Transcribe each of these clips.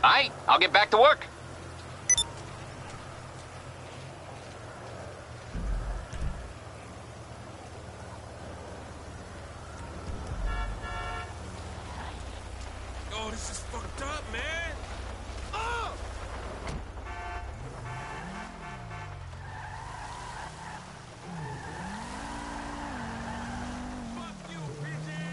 Aight, I'll get back to work. Yo, this is fucked up, man. Oh! Fuck you, bitches!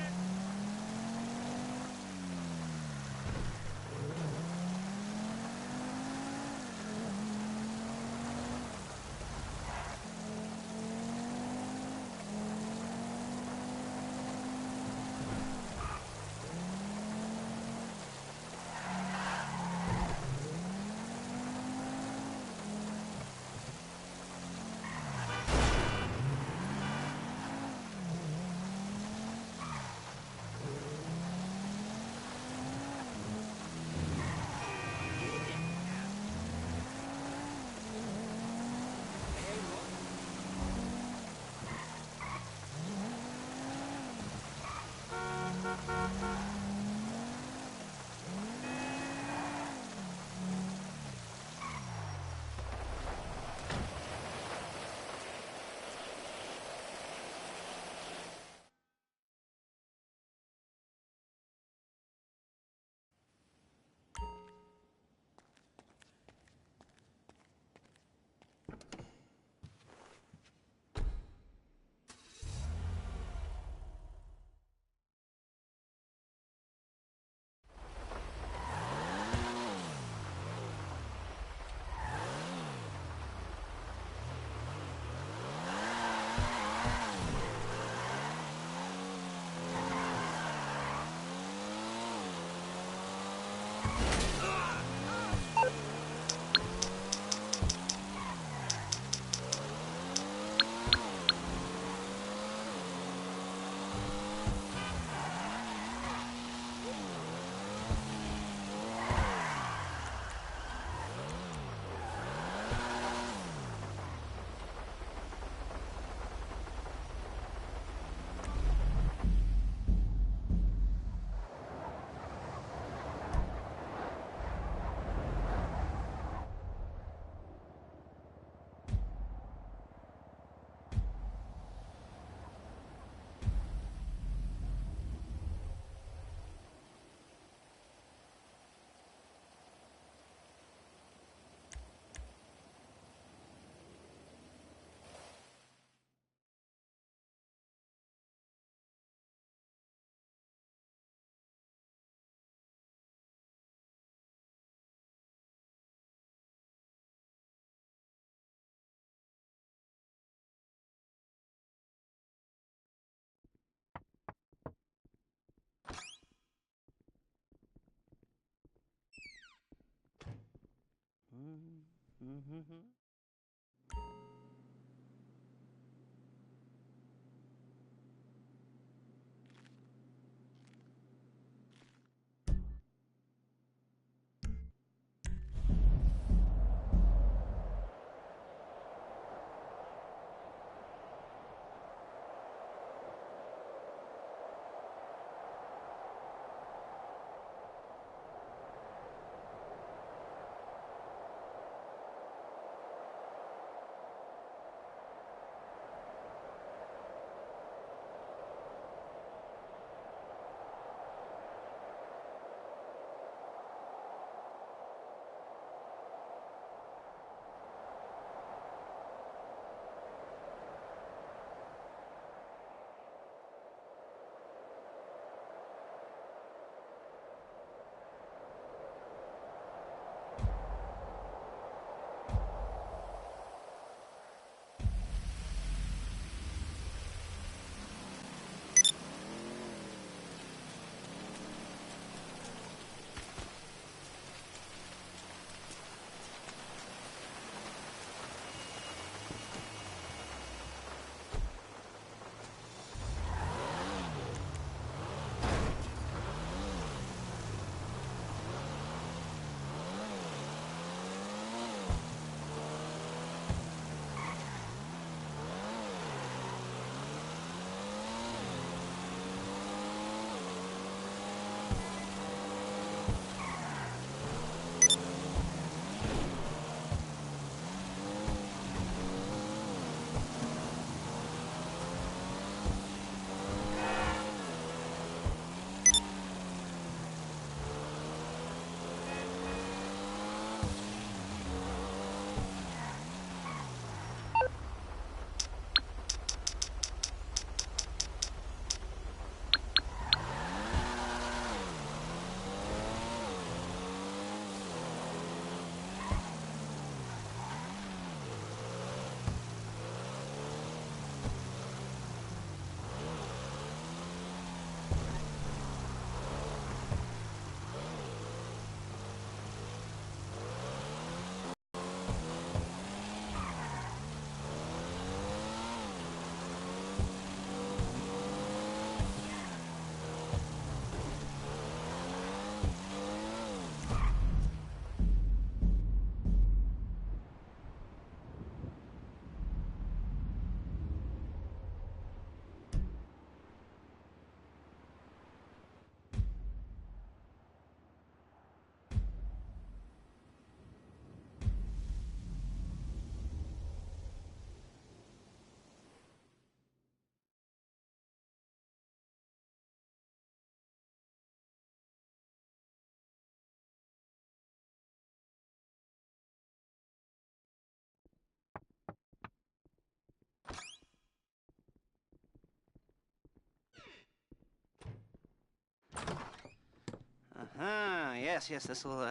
yes, this will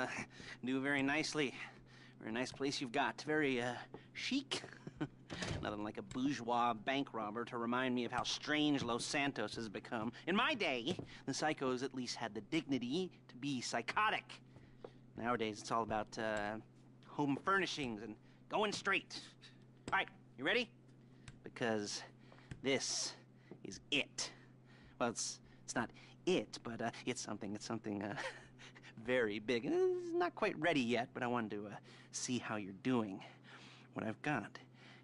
do very nicely. Very nice place you've got. Very chic. Nothing like a bourgeois bank robber to remind me of how strange Los Santos has become. In my day, the psychos at least had the dignity to be psychotic. Nowadays, it's all about home furnishings and going straight. All right, you ready? Because this is it. Well, it's not it, but it's something very big. It's not quite ready yet, but I wanted to see how you're doing. What I've got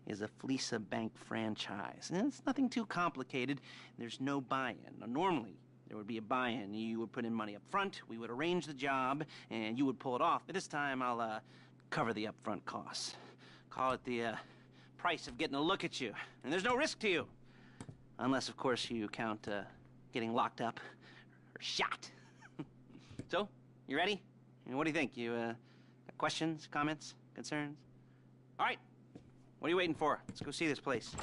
is a Fleesa Bank franchise. And it's nothing too complicated. There's no buy-in. Now, normally, there would be a buy-in. You would put in money up front, we would arrange the job, and you would pull it off. But this time, I'll cover the upfront costs. Call it the price of getting a look at you. And there's no risk to you. Unless, of course, you count getting locked up or shot. So, you ready? What do you think? You got questions, comments, concerns? All right. What are you waiting for? Let's go see this place.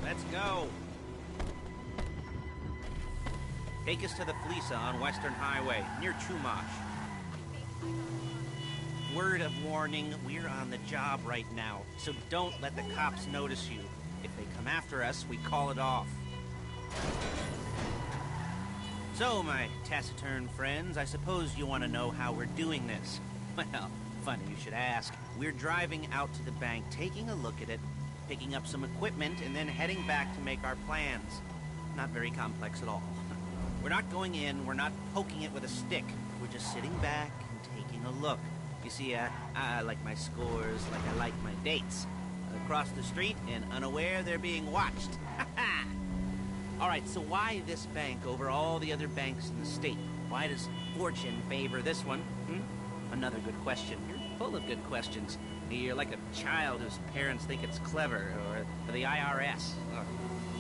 Let's go. Take us to the Fleesa on Western Highway, near Chumash. Word of warning, we're on the job right now, so don't let the cops notice you. If they come after us, we call it off. So, my taciturn friends, I suppose you want to know how we're doing this. Well, funny you should ask. We're driving out to the bank, taking a look at it, picking up some equipment, and then heading back to make our plans. Not very complex at all. We're not going in, we're not poking it with a stick. We're just sitting back and taking a look. You see, I like my scores like I like my dates. Across the street and unaware they're being watched. All right, so why this bank over all the other banks in the state? Why does fortune favor this one? Another good question. You're full of good questions. You're like a child whose parents think it's clever, or the IRS.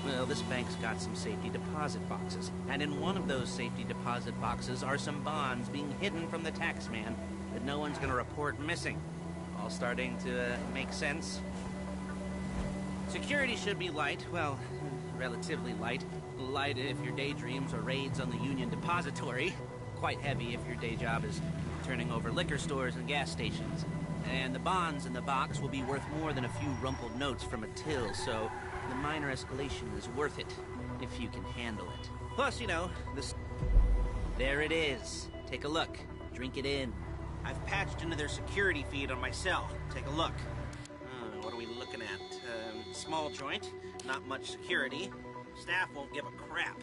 Well, this bank's got some safety deposit boxes, and in one of those safety deposit boxes are some bonds being hidden from the tax man that no one's gonna report missing. All starting to make sense? Security should be light, well, relatively light. Light if your daydreams are raids on the Union Depository. Quite heavy if your day job is turning over liquor stores and gas stations. And the bonds in the box will be worth more than a few rumpled notes from a till, so the minor escalation is worth it, if you can handle it. Plus, you know, this... There it is. Take a look. Drink it in. I've patched into their security feed on my cell. Take a look. What are we looking at? Small joint, not much security. Staff won't give a crap,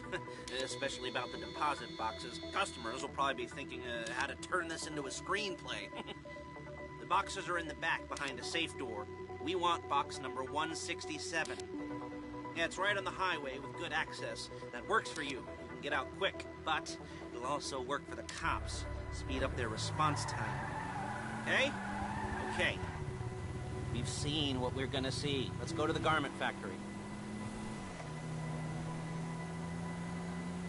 especially about the deposit boxes. Customers will probably be thinking how to turn this into a screenplay. The boxes are in the back behind a safe door. We want box number 167. Yeah, it's right on the highway with good access. That works for you. You can get out quick, but it'll also work for the cops. Speed up their response time. Okay? Okay. We've seen what we're gonna see. Let's go to the garment factory.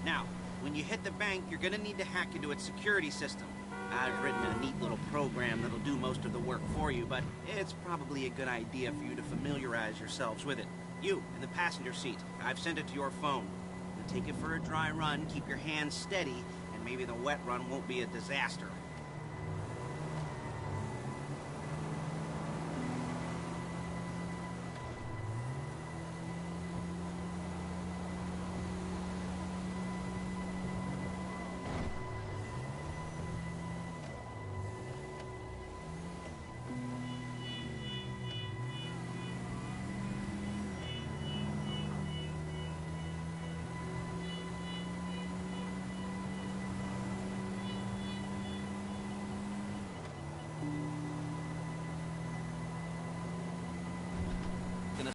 Now, when you hit the bank, you're gonna need to hack into its security system. I've written a neat little program that'll do most of the work for you, but it's probably a good idea for you to familiarize yourselves with it. You, in the passenger seat, I've sent it to your phone. You'll take it for a dry run, keep your hands steady, and maybe the wet run won't be a disaster.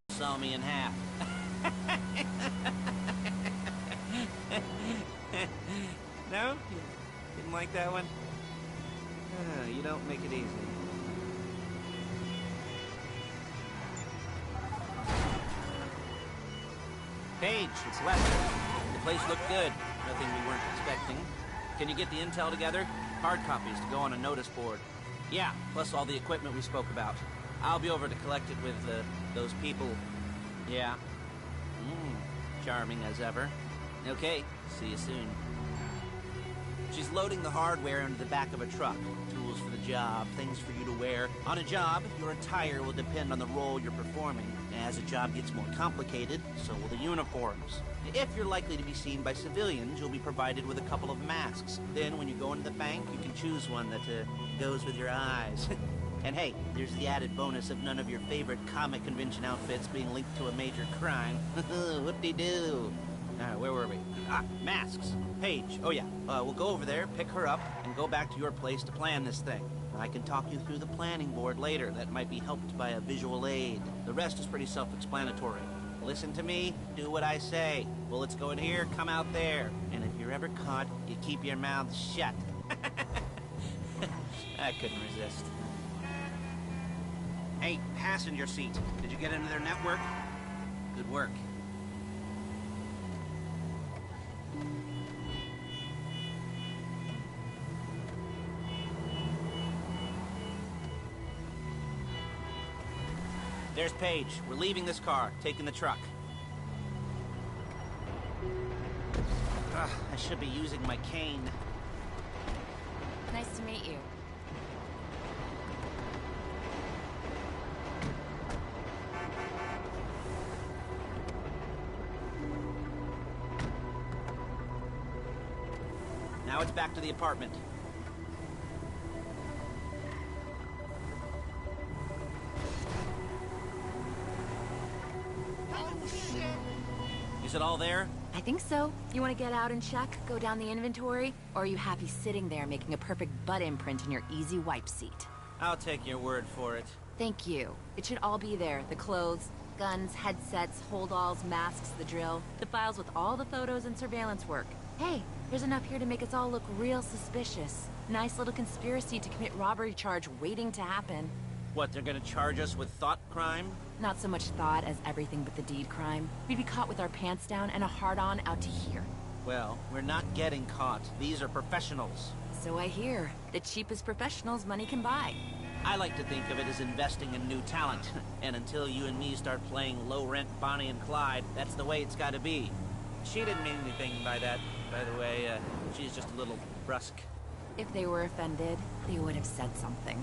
Saw me in half. No? You didn't like that one? You don't make it easy. Paige, it's Lester. The place looked good. Nothing we weren't expecting. Can you get the intel together? Hard copies to go on a notice board. Yeah, plus all the equipment we spoke about. I'll be over to collect it with, those people. Yeah. Charming as ever. Okay, see you soon. She's loading the hardware into the back of a truck. Tools for the job, things for you to wear. On a job, your attire will depend on the role you're performing. As a job gets more complicated, so will the uniforms. If you're likely to be seen by civilians, you'll be provided with a couple of masks. Then when you go into the bank, you can choose one that goes with your eyes. And hey, there's the added bonus of none of your favorite comic convention outfits being linked to a major crime. Whoop-de-doo. Where were we? Masks. Paige. Oh, yeah. We'll go over there, pick her up, and go back to your place to plan this thing. I can talk you through the planning board later. That might be helped by a visual aid. The rest is pretty self-explanatory. Listen to me, do what I say. Bullets go in here, come out there. And if you're ever caught, you keep your mouth shut. I couldn't resist. Hey, passenger seat. Did you get into their network? Good work. There's Paige. We're leaving this car, taking the truck. I should be using my cane. Nice to meet you. Now it's back to the apartment. Is it all there? I think so. You want to get out and check? Go down the inventory? Or are you happy sitting there making a perfect butt imprint in your easy wipe seat? I'll take your word for it. Thank you. It should all be there. The clothes, guns, headsets, holdalls, masks, the drill. The files with all the photos and surveillance work. Hey, there's enough here to make us all look real suspicious. Nice little conspiracy to commit robbery charge waiting to happen. What, they're gonna charge us with thought crime? Not so much thought as everything but the deed crime. We'd be caught with our pants down and a hard-on out to here. Well, we're not getting caught. These are professionals. So I hear. The cheapest professionals money can buy. I like to think of it as investing in new talent. And until you and me start playing low-rent Bonnie and Clyde, that's the way it's gotta be. She didn't mean anything by that, by the way. She's just a little brusque. If they were offended, they would have said something.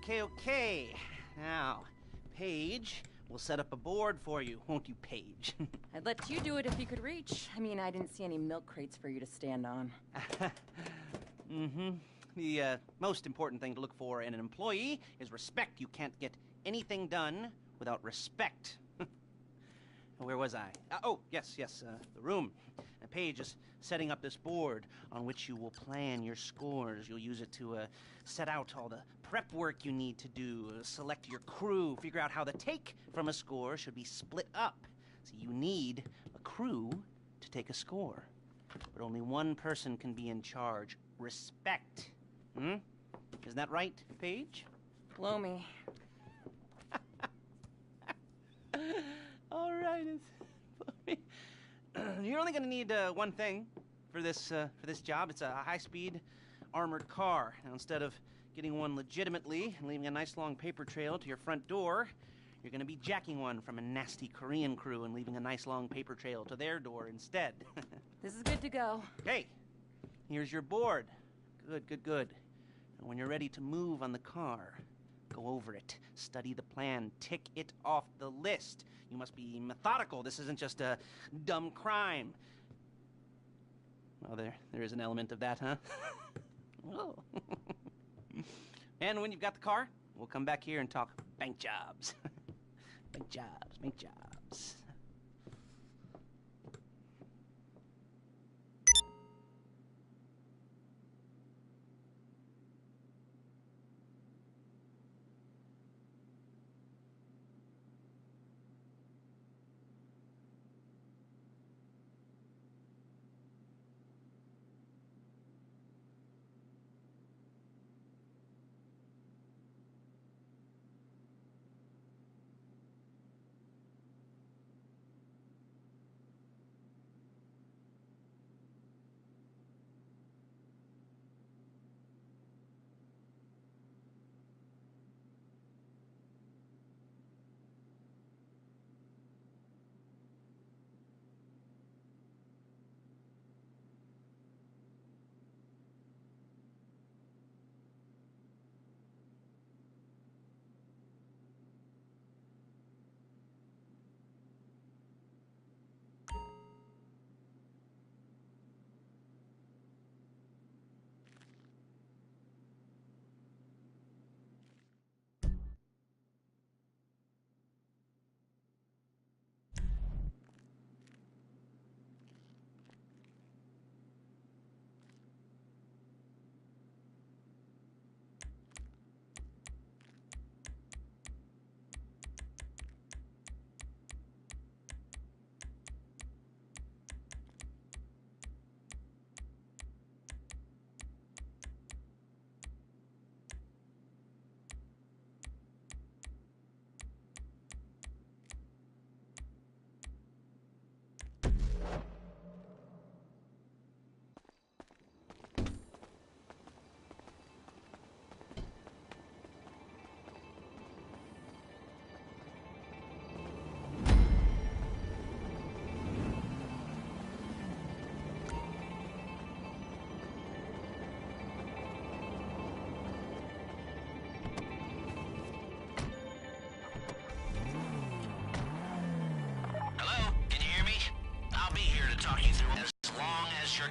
Okay. Now, Paige, we'll set up a board for you, won't you, Paige? I'd let you do it if you could reach. I mean, I didn't see any milk crates for you to stand on. The most important thing to look for in an employee is respect. You can't get anything done without respect. Where was I? Oh, yes, the room. Paige is setting up this board on which you will plan your scores. You'll use it to set out all the prep work you need to do, select your crew, figure out how the take from a score should be split up. So you need a crew to take a score. But only one person can be in charge. Respect. Isn't that right, Paige? Blow me. All right. You're only going to need one thing for this job. It's a high-speed armored car. Now, instead of getting one legitimately and leaving a nice long paper trail to your front door, you're going to be jacking one from a nasty Korean crew and leaving a nice long paper trail to their door instead. This is good to go. Okay, here's your board. Good. And when you're ready to move on the car, go over it, study the plan, tick it off the list. You must be methodical. This isn't just a dumb crime. Well, there is an element of that, huh? Oh. And when you've got the car, we'll come back here and talk bank jobs. Bank jobs.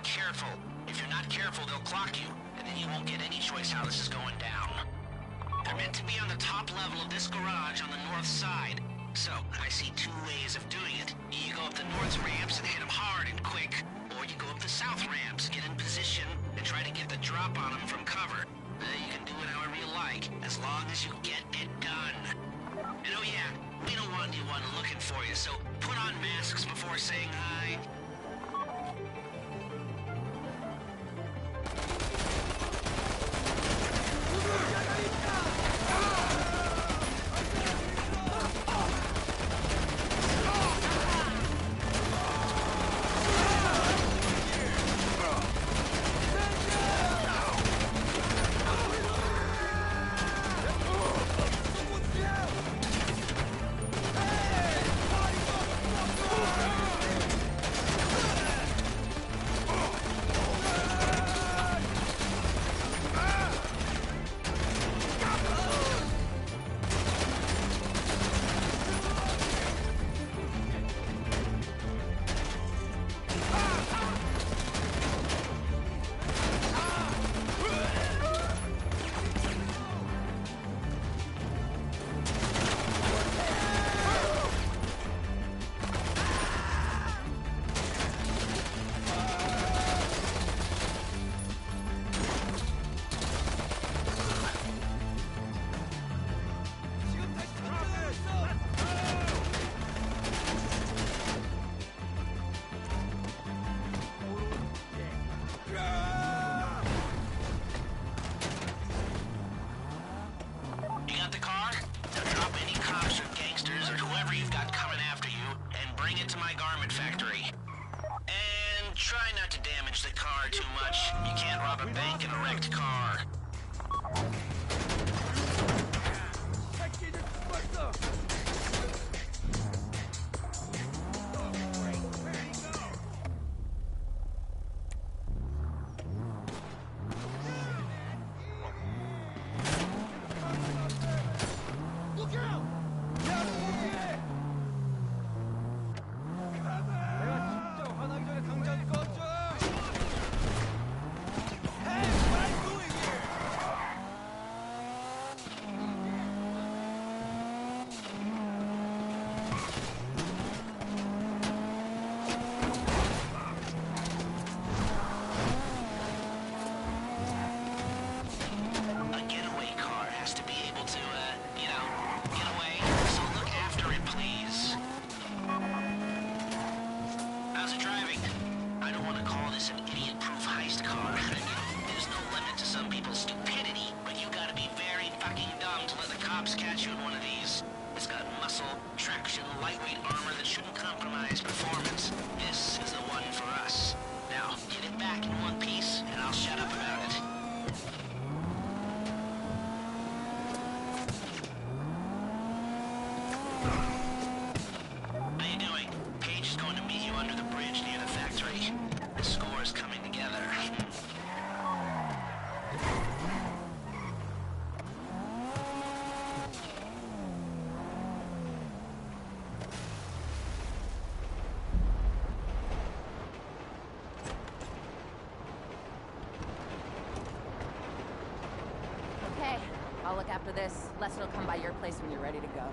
Careful. If you're not careful, they'll clock you, and then you won't get any choice how this is going down. They're meant to be on the top level of this garage on the north side. So, I see two ways of doing it. You go up the north ramps and hit them hard and quick, or you go up the south ramps, get in position, and try to get the drop on them from cover. You can do it however you like, as long as you get it done. And oh yeah, we don't want anyone looking for you, so put on masks before saying hi. to let the cops catch you in one of these. It's got muscle, traction, lightweight armor that shouldn't compromise performance. This is the one for us. Now, get it back in one piece, and I'll shut up about it. How you doing? Paige is going to meet you under the bridge near the factory. The score is coming together. Okay, I'll look after this. Lester will come by your place when you're ready to go.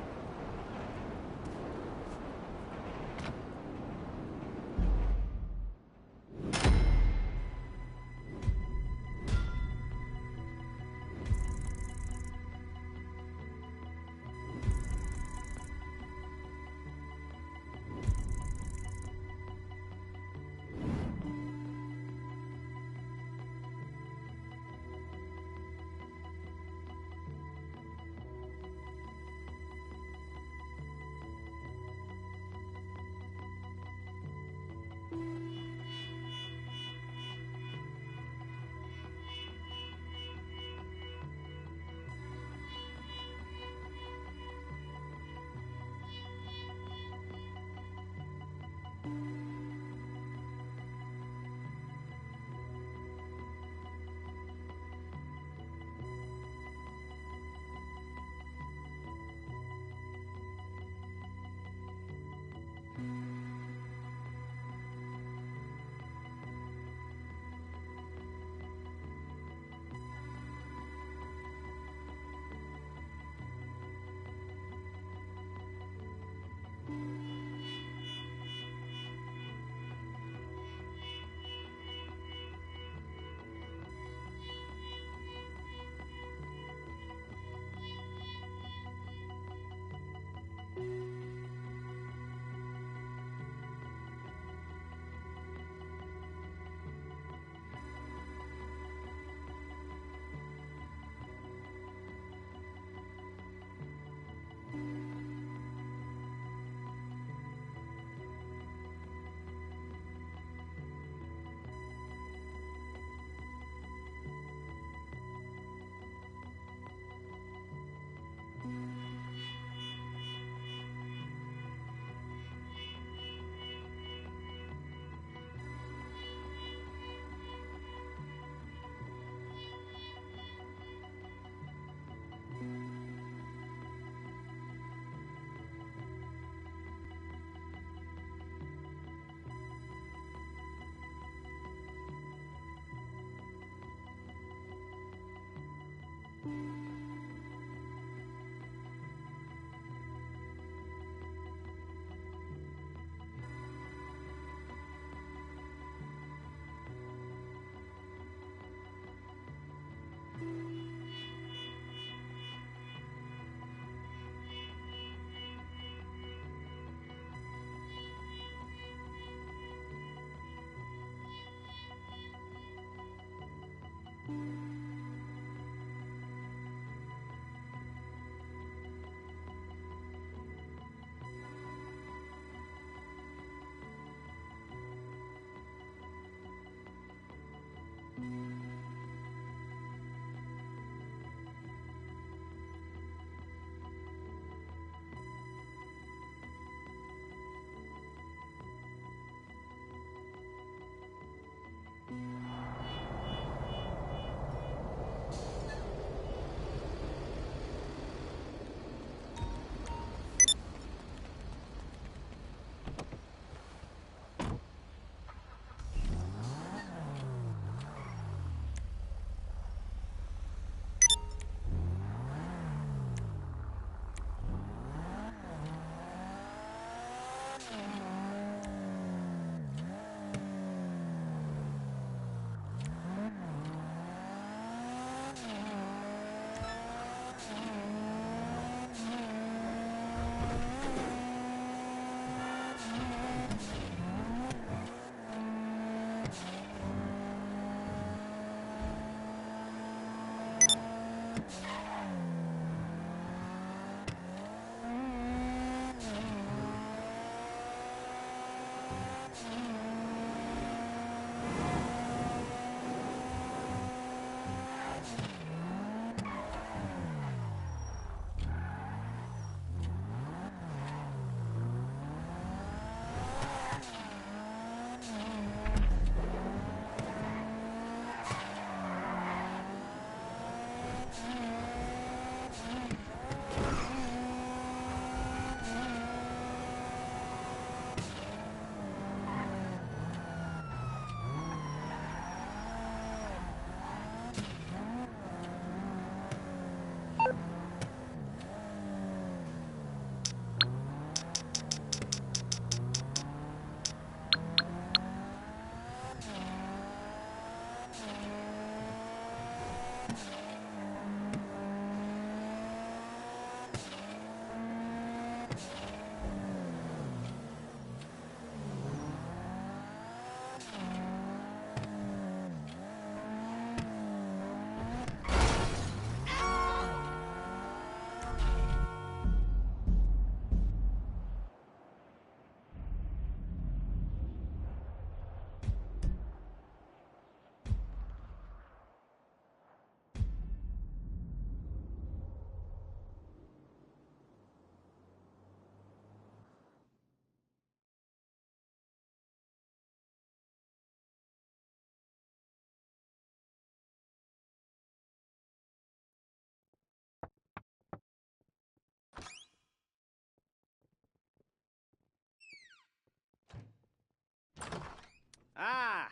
Ah,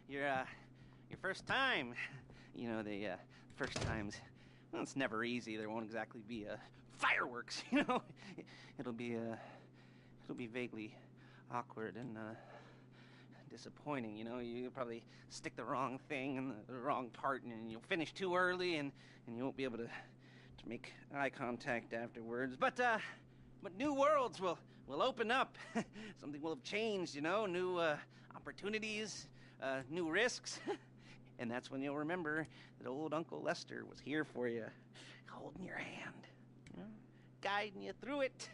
your first time. You know, the first times, well, it's never easy. There won't exactly be fireworks, you know. It'll be vaguely awkward and disappointing, you know. You'll probably stick the wrong thing in the wrong part, and you'll finish too early, and you won't be able to make eye contact afterwards. But new worlds will open up. Something will have changed, you know. New opportunities, new risks. And that's when you'll remember that old Uncle Lester was here for you, holding your hand, you know, guiding you through it.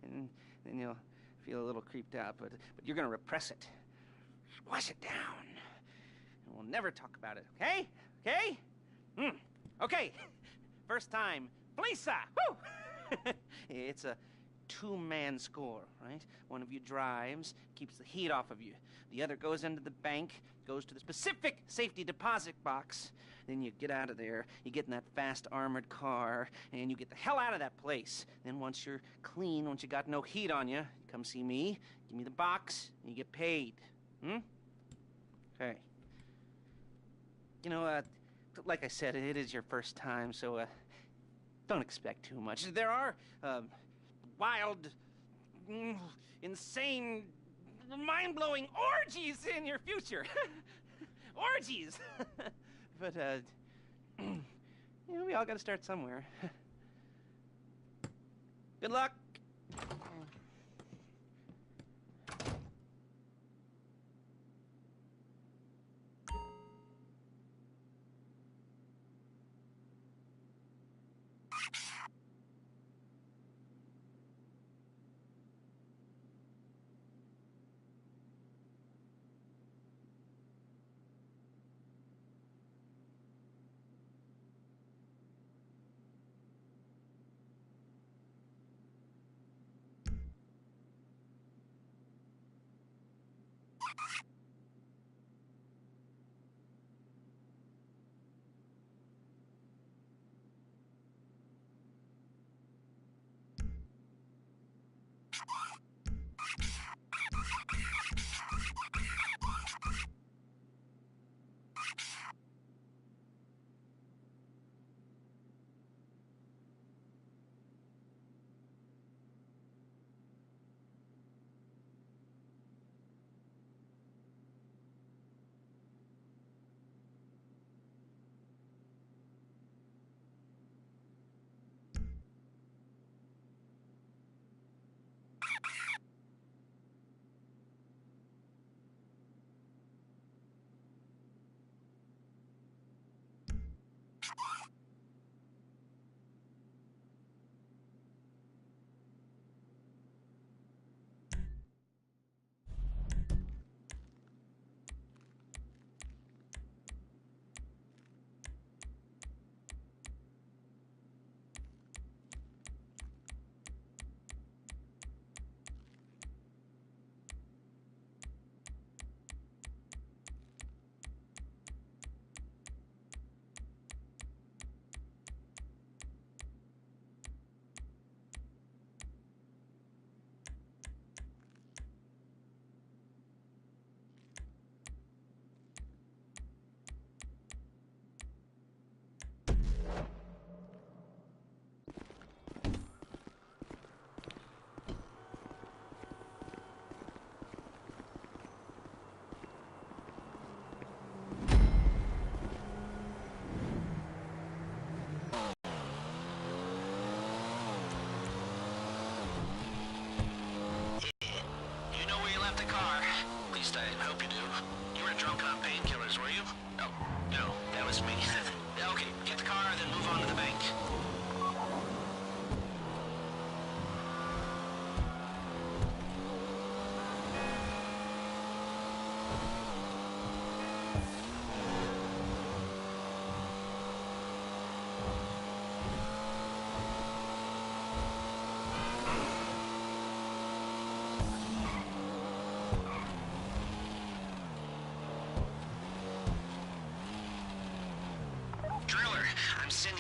And then you'll feel a little creeped out, but you're gonna repress it. Wash it down. And we'll never talk about it, okay? Okay? Okay. First time. Lisa! Woo! It's a two-man score, right? One of you drives, keeps the heat off of you. The other goes into the bank, goes to the specific safety deposit box. Then you get out of there, you get in that fast armored car, and you get the hell out of that place. Then once you're clean, once you got no heat on you, come see me, give me the box, and you get paid. Okay. You know, like I said, it is your first time, so don't expect too much. There are wild, insane, mind-blowing orgies in your future. Orgies! But, you know, we all gotta start somewhere. Good luck!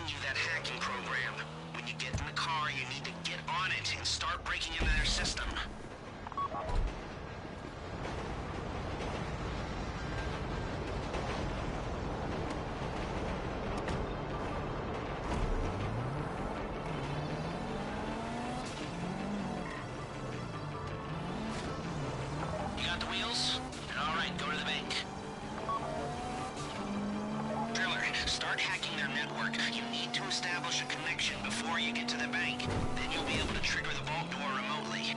you that hacking program. When you get in the car, you need to get on it and start breaking into their system. You got the wheels? All right, go to the bank. Driller, start hacking their network. You need to establish a connection before you get to the bank. Then you'll be able to trigger the vault door remotely.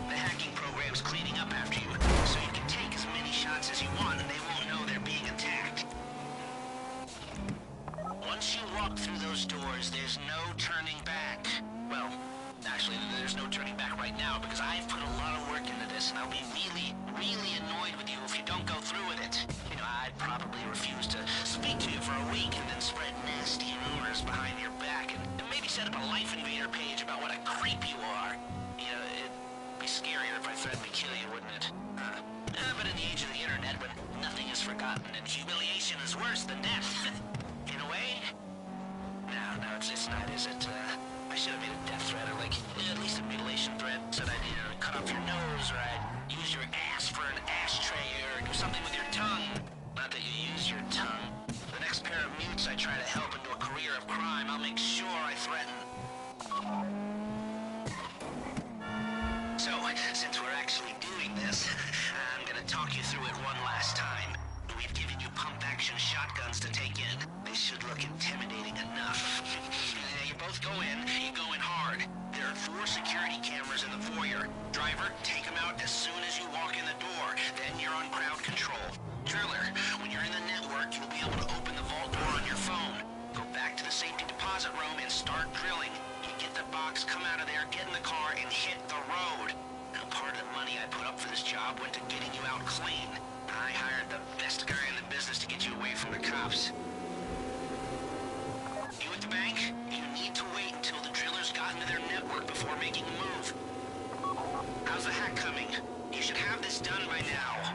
The hacking program's cleaning up after you, so you can take as many shots as you want and they won't know they're being attacked. Once you walk through those doors, there's no turning back. Well, actually, there's no turning back right now because I've put a lot of work into this and I'll be really, really annoyed with you if you don't go through with it. You know, I'd probably refuse to speak to you for a week and then spread nasty rumors behind your back and maybe set up a Life Invader page about what a creep you are. You know, it'd be scarier if I threatened to kill you, wouldn't it? But in the age of the internet, when nothing is forgotten and humiliation is worse than death, in a way? No, it's not, is it? I should have made a death threat, or like, at least a mutilation threat. Said I'd cut off your nose, or I'd use your ass for an ashtray, or do something with your tongue. Not that you use your tongue. The next pair of mutes I try to help into a career of crime, I'll make sure I threaten. So, since we're actually doing this, I'm gonna talk you through it one last time. We've given you pump-action shotguns to take in. They should look intimidating enough. You both go in, you go in hard. There are 4 security cameras in the foyer. Driver, take them out as soon as you walk in the door. Then you're on crowd control. Driller, when you're in the network, you'll be able to open the vault door on your phone. Go back to the safety deposit room and start drilling. You get the box, come out of there, get in the car, and hit the road. Now, part of the money I put up for this job went to getting you out clean. I hired the best guy in the business to get you away from the cops. You at the bank? You need to wait until the drillers got into their network before making a move. How's the hack coming? You should have this done by now.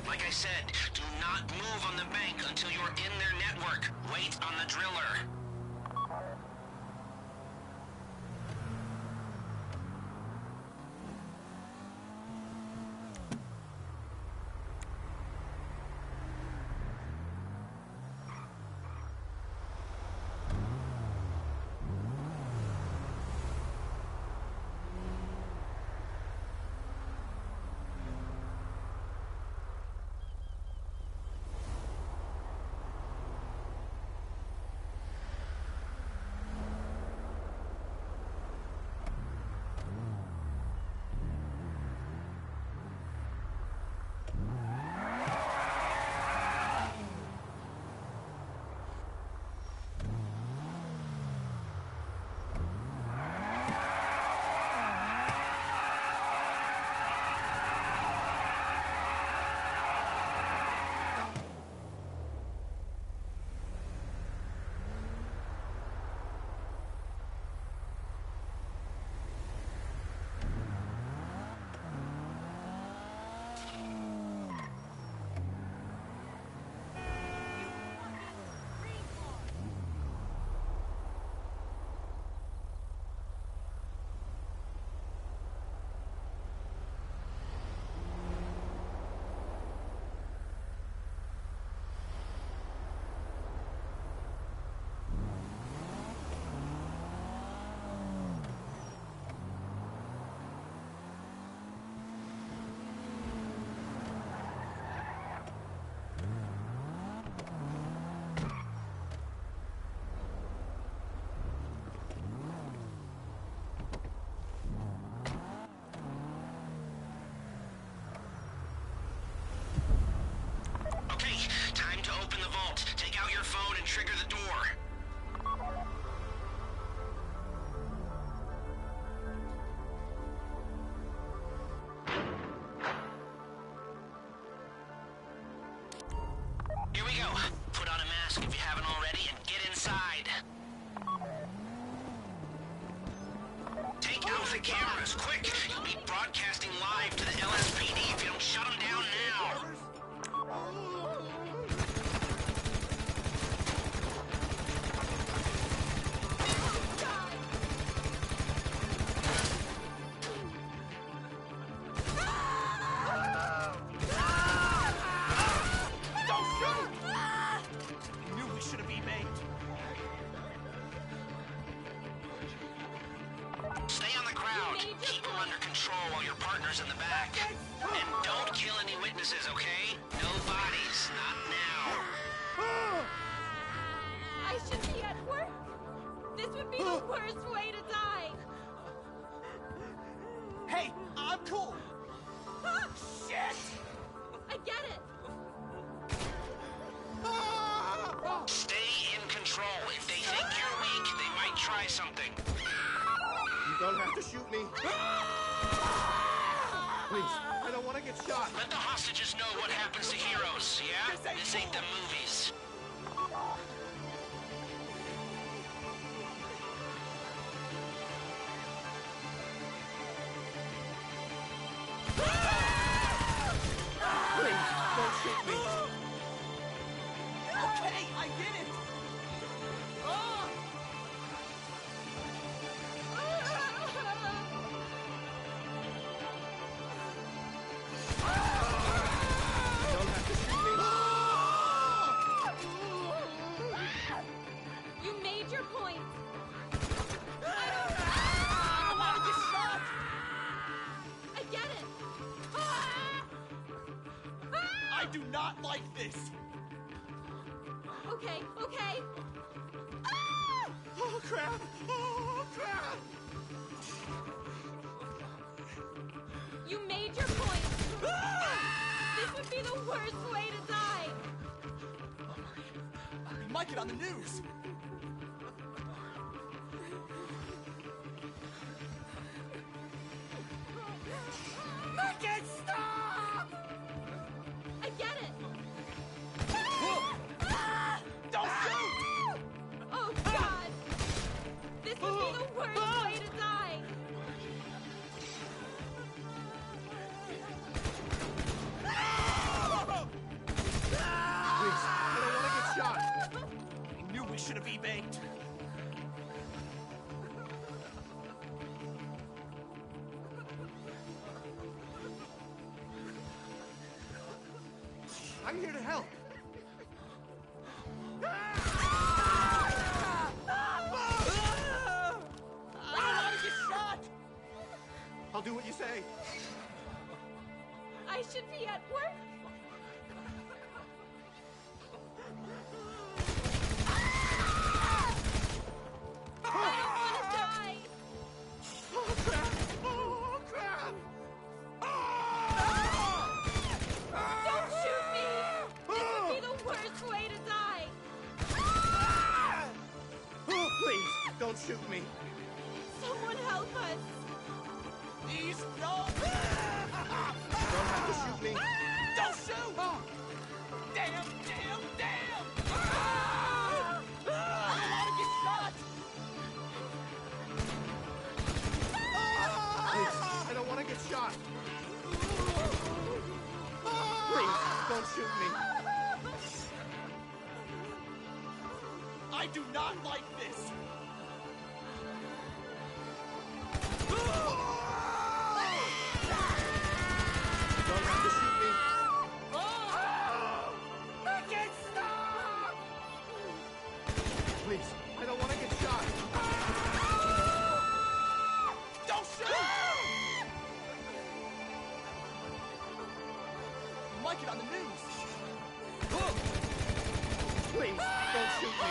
Like I said, do not move on the bank until you're in their network. Wait on the driller. phone and trigger the door. Here we go. Put on a mask if you haven't already and get inside. Take out the cameras, quick! You'll be broadcasting live to the LSPD if you don't shut them down now. Stay on the ground. Keep them under control while your partner's in the back. And don't kill any witnesses, okay? No bodies, not now. I should be at work. This would be the worst way to die. Hey, I'm cool. Shit! I get it. Stay in control. If they think you're weak, they might try something. You don't have to shoot me. Please, I don't want to get shot. Let the hostages know what happens to heroes, yeah? This ain't the movies. Please, don't shoot me. Okay, I get it. You don't have to shoot me. You made your point. I don't want to get shot. I get it. I do not like this. Okay, okay. Oh, crap. Oh, crap. You made your point. This would be the worst way to die. We might get on the news. Make it stop! I get it. Don't shoot! Oh, God. This would be the worst way to die. Please, I don't want to get shot. I knew we should have e-banked. I'm here to help. I don't want to get shot! I'll do what you say. I should be at work. I don't want to die. Oh, crap! Oh, crap! Don't shoot me. This would be the worst way to die. Please, don't shoot me. Someone help us. Please, no! You don't have to shoot me. Don't shoot! Damn, damn, damn! I don't want to get shot! Please, I don't want to get shot. Please, don't shoot me. I do not like this! You don't have to shoot me. Make it stop! Please, I don't want to get shot. Don't shoot! You might get on the news. Please, don't shoot me.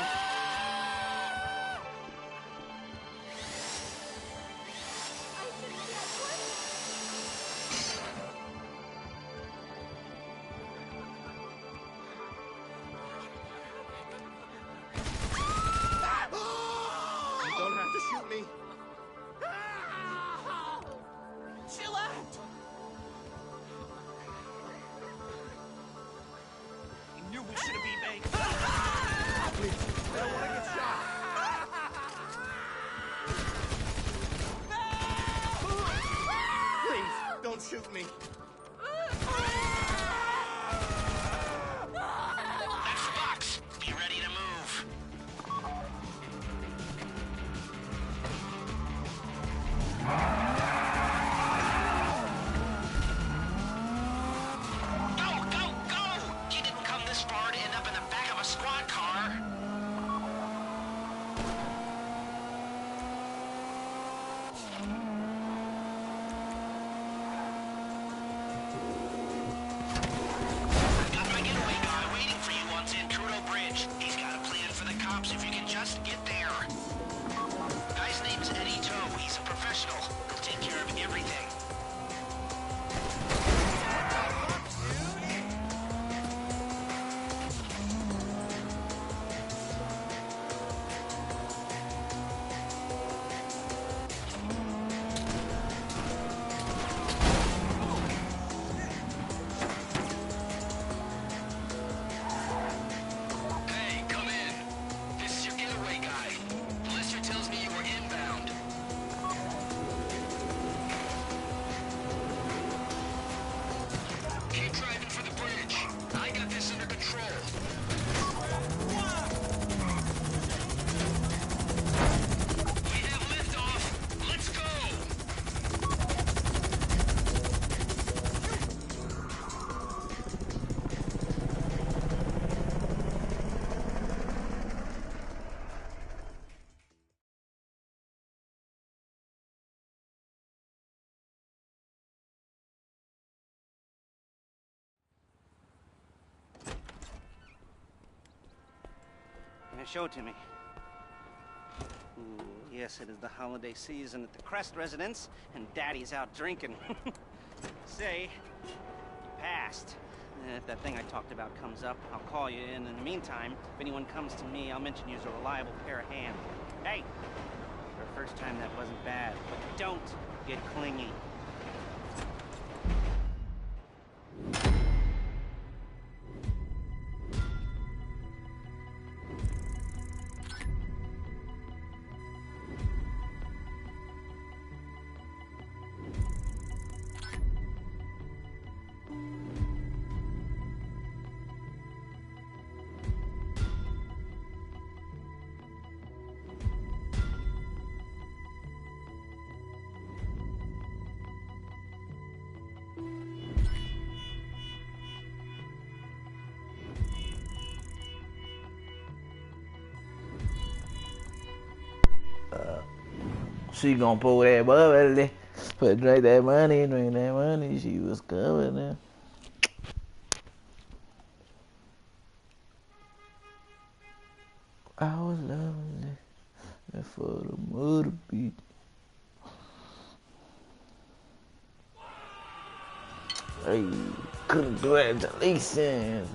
must get there. Guy's name's Eddie Toe. He's a professional. He'll take care of everything. Hey, come in. This is your getaway guy. Blister tells me you were inbound. Keep driving for the bridge. I got this under control. We have liftoff. Let's go. Now show it to me. Ooh, yes, it is the holiday season at the Crest residence, and Daddy's out drinking. Say, you passed. If that thing I talked about comes up, I'll call you in. In the meantime, if anyone comes to me, I'll mention you as a reliable pair of hands. Hey, for a first time, that wasn't bad, but don't get clingy. She gon' pull that bubble, but drink that money, she was coming in. I was loving it for the motor beat. Hey, congratulations.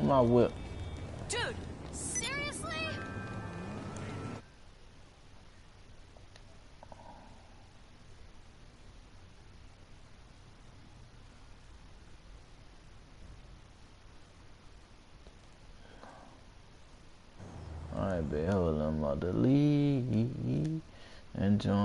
My whip. Dude, seriously? Alright, babe, hold on, I'm about to leave and join.